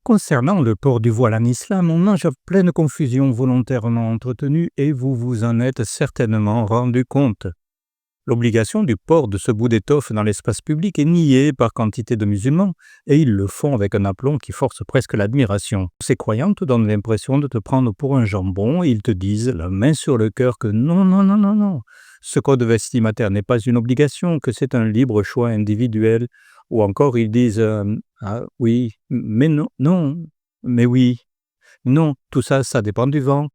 Concernant le port du voile en islam, on nage à pleine confusion volontairement entretenue et vous vous en êtes certainement rendu compte. L'obligation du port de ce bout d'étoffe dans l'espace public est niée par quantité de musulmans et ils le font avec un aplomb qui force presque l'admiration. Ces croyants te donnent l'impression de te prendre pour un jambon et ils te disent, la main sur le cœur, que non, non, non, non, non. Ce code vestimentaire n'est pas une obligation, que c'est un libre choix individuel. Ou encore ils disent ah oui, mais non, non, mais oui, non, tout ça, ça dépend du vent.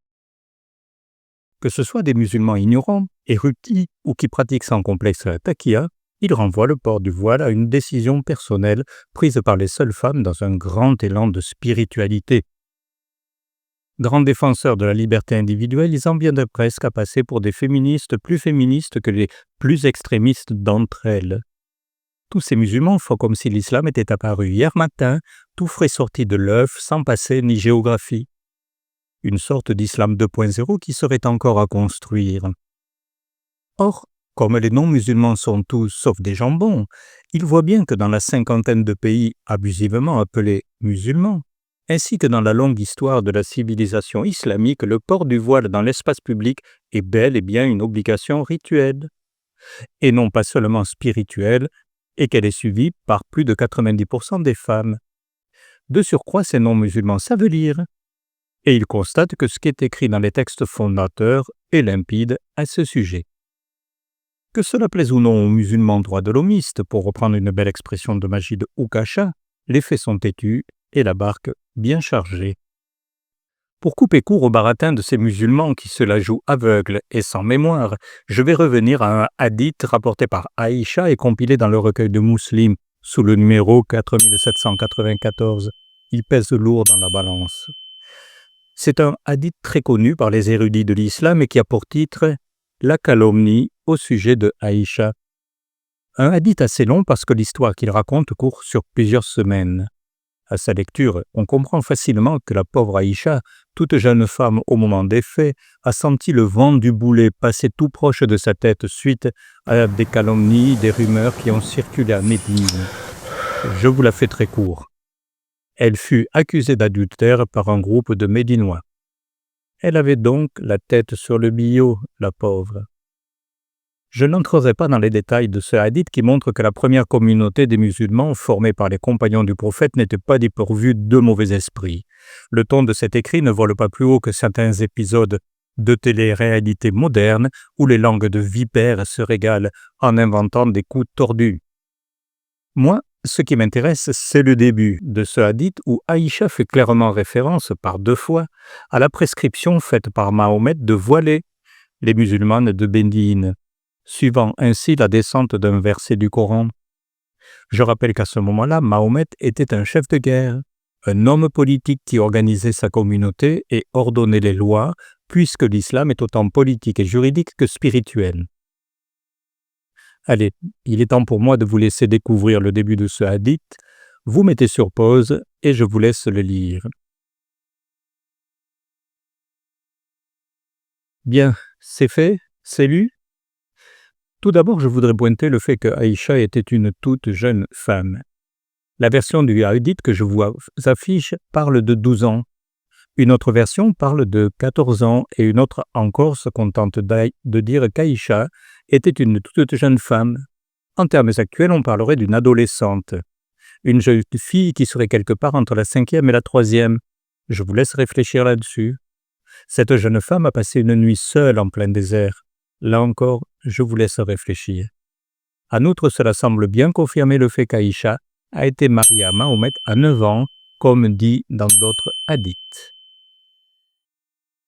Que ce soit des musulmans ignorants, érudits ou qui pratiquent sans complexe la taqiya, ils renvoient le port du voile à une décision personnelle prise par les seules femmes dans un grand élan de spiritualité. Grands défenseurs de la liberté individuelle, ils en viendraient presque à passer pour des féministes que les plus extrémistes d'entre elles. Tous ces musulmans font comme si l'islam était apparu hier matin, tout frais sorti de l'œuf, sans passé ni géographie. Une sorte d'islam 2.0 qui serait encore à construire. Or, comme les non-musulmans sont tous sauf des jambons, ils voient bien que dans la cinquantaine de pays abusivement appelés musulmans, ainsi que dans la longue histoire de la civilisation islamique, le port du voile dans l'espace public est bel et bien une obligation rituelle, et non pas seulement spirituelle, et qu'elle est suivie par plus de 90% des femmes. De surcroît, ces non-musulmans savent lire, et ils constatent que ce qui est écrit dans les textes fondateurs est limpide à ce sujet. Que cela plaise ou non aux musulmans droits de l'homiste, pour reprendre une belle expression de Majid Oukacha, les faits sont têtus et la barque bien chargée. Pour couper court au baratin de ces musulmans qui se la jouent aveugles et sans mémoire, je vais revenir à un hadith rapporté par Aïcha et compilé dans le recueil de Muslim sous le numéro 4794. Il pèse lourd dans la balance. C'est un hadith très connu par les érudits de l'islam et qui a pour titre « La calomnie au sujet de Aïcha ». Un hadith assez long parce que l'histoire qu'il raconte court sur plusieurs semaines. À sa lecture, on comprend facilement que la pauvre Aïcha, toute jeune femme au moment des faits, a senti le vent du boulet passer tout proche de sa tête suite à des calomnies, des rumeurs qui ont circulé à Médine. Je vous la fais très court. Elle fut accusée d'adultère par un groupe de Médinois. Elle avait donc la tête sur le billot, la pauvre. Je n'entrerai pas dans les détails de ce hadith qui montre que la première communauté des musulmans formée par les compagnons du prophète n'était pas dépourvue de mauvais esprits. Le ton de cet écrit ne vole pas plus haut que certains épisodes de télé-réalité moderne où les langues de vipères se régalent en inventant des coups tordus. Moi, ce qui m'intéresse, c'est le début de ce hadith où Aïcha fait clairement référence par 2 fois à la prescription faite par Mahomet de voiler les musulmanes de Médine, suivant ainsi la descente d'un verset du Coran. Je rappelle qu'à ce moment-là, Mahomet était un chef de guerre, un homme politique qui organisait sa communauté et ordonnait les lois, puisque l'islam est autant politique et juridique que spirituel. Allez, il est temps pour moi de vous laisser découvrir le début de ce hadith. Vous mettez sur pause et je vous laisse le lire. Bien, c'est fait, c'est lu. Tout d'abord, je voudrais pointer le fait que Aïcha était une toute jeune femme. La version du hadith que je vous affiche parle de 12 ans. Une autre version parle de 14 ans et une autre encore se contente de dire qu'Aïcha était une toute jeune femme. En termes actuels, on parlerait d'une adolescente. Une jeune fille qui serait quelque part entre la 5e et la 3e. Je vous laisse réfléchir là-dessus. Cette jeune femme a passé une nuit seule en plein désert. Là encore, je vous laisse réfléchir. En outre, cela semble bien confirmer le fait qu'Aïcha a été mariée à Mahomet à 9 ans, comme dit dans d'autres hadiths.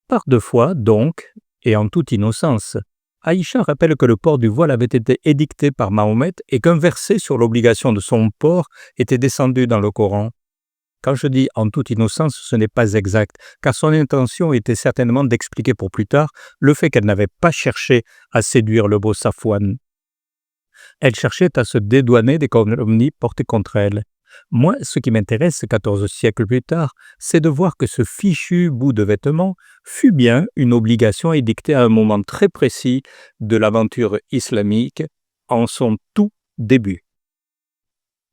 Par 2 fois, donc, et en toute innocence, Aïcha rappelle que le port du voile avait été édicté par Mahomet et qu'un verset sur l'obligation de son port était descendu dans le Coran. Quand je dis en toute innocence, ce n'est pas exact, car son intention était certainement d'expliquer pour plus tard le fait qu'elle n'avait pas cherché à séduire le beau Safwan. Elle cherchait à se dédouaner des calomnies portées contre elle. Moi, ce qui m'intéresse 14 siècles plus tard, c'est de voir que ce fichu bout de vêtement fut bien une obligation édictée à un moment très précis de l'aventure islamique, en son tout début.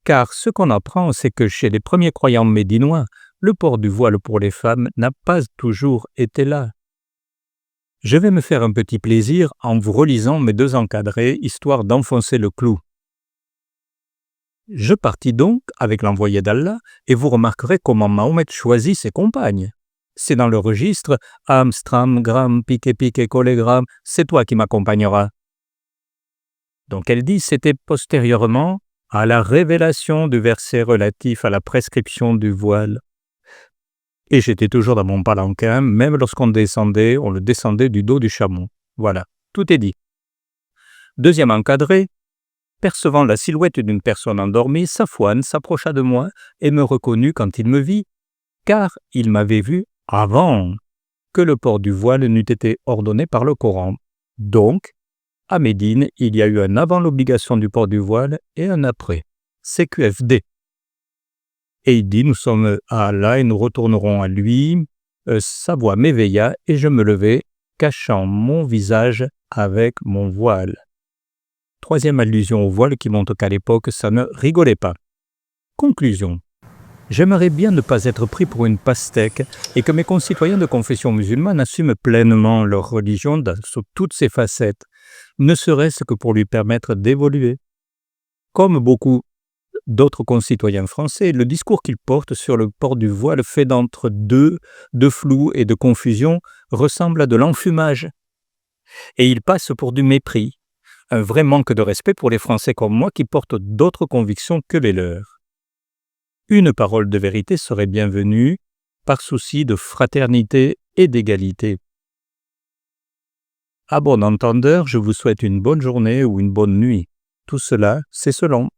Car ce qu'on apprend, c'est que chez les premiers croyants médinois, le port du voile pour les femmes n'a pas toujours été là. Je vais me faire un petit plaisir en vous relisant mes 2 encadrés, histoire d'enfoncer le clou. Je partis donc avec l'envoyé d'Allah, et vous remarquerez comment Mahomet choisit ses compagnes. C'est dans le registre « Am, stram, gram, piqué, piqué, collégramme, c'est toi qui m'accompagneras ». Donc elle dit c'était postérieurement à la révélation du verset relatif à la prescription du voile. Et j'étais toujours dans mon palanquin, même lorsqu'on descendait, on le descendait du dos du chameau. Voilà, tout est dit. Deuxième encadré, percevant la silhouette d'une personne endormie, Safouane s'approcha de moi et me reconnut quand il me vit, car il m'avait vu avant que le port du voile n'eût été ordonné par le Coran. Donc, à Médine, il y a eu un avant l'obligation du port du voile et un après. CQFD. Et il dit, nous sommes à Allah et nous retournerons à lui. Sa voix m'éveilla et je me levai, cachant mon visage avec mon voile. Troisième allusion au voile qui montre qu'à l'époque, ça ne rigolait pas. Conclusion. J'aimerais bien ne pas être pris pour une pastèque et que mes concitoyens de confession musulmane assument pleinement leur religion sous toutes ses facettes, ne serait-ce que pour lui permettre d'évoluer. Comme beaucoup d'autres concitoyens français, le discours qu'ils portent sur le port du voile fait d'entre-deux, de flou et de confusion, ressemble à de l'enfumage. Et il passe pour du mépris, un vrai manque de respect pour les Français comme moi qui portent d'autres convictions que les leurs. Une parole de vérité serait bienvenue par souci de fraternité et d'égalité. À bon entendeur, je vous souhaite une bonne journée ou une bonne nuit. Tout cela, c'est selon.